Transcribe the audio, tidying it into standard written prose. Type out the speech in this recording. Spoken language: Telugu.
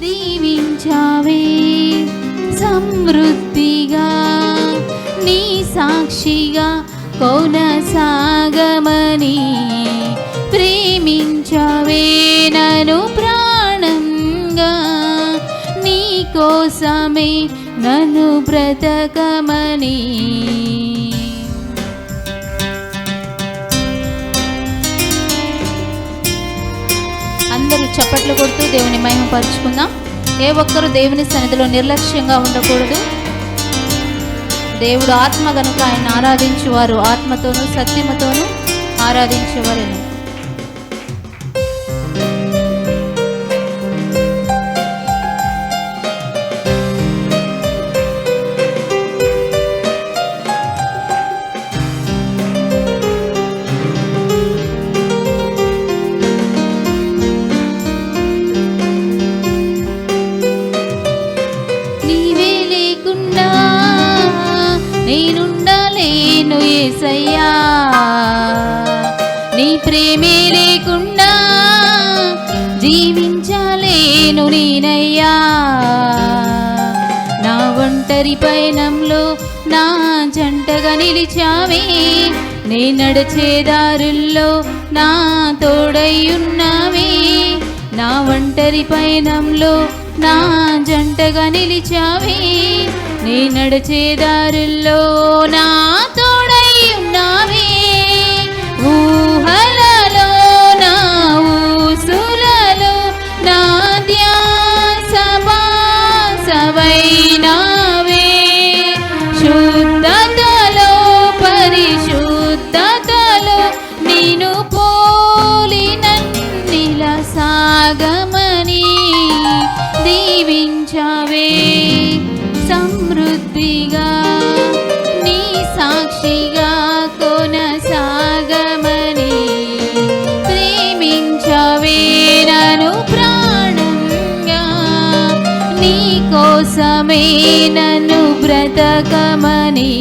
దీవించావే సమృద్ధిగా నీ సాక్షిగా కొనసాగమని ప్రేమించావే నన్ను ప్రాణంగా నీ కోసమే నన్ను బ్రతకమని. అందరూ చప్పట్లు కొడుతూ దేవుని మహిమపరుచుకుందాం. ఏ ఒక్కరు దేవుని సన్నిధిలో నిర్లక్ష్యంగా ఉండకూడదు. దేవుడు ఆత్మ గనుక ఆయన ఆరాధించువారు ఆత్మతోనూ సత్యముతోనూ ఆరాధించేవారు. నేనుండలేను యేసయ్యా, నీ ప్రేమే లేకుండా జీవించలేను నేనయ్యా. నా ఒంటరి పయనంలో నా జంటగా నిలిచావే, నే నడిచే దారుల్లో నా తోడయ్యున్నావే. నా ఒంటరి పయనంలో నా జంటగా నిలిచావే, నీ నడిచే దారుల్లో నా తోడై ఉన్నావే. ఊహలలో నా ఊసులలో నా ధ్యాస బాసవైనావే. శుద్ధతలో పరిశుద్ధతలో నిన్ను పోలినన్నిల సాగమని దీవించావే సమృద్ధిగా నీ సాక్షిగా కొనసాగమని ప్రేమించవే నన్ను ప్రాణంగా నీ కోసమే నన్ను బ్రతకమని.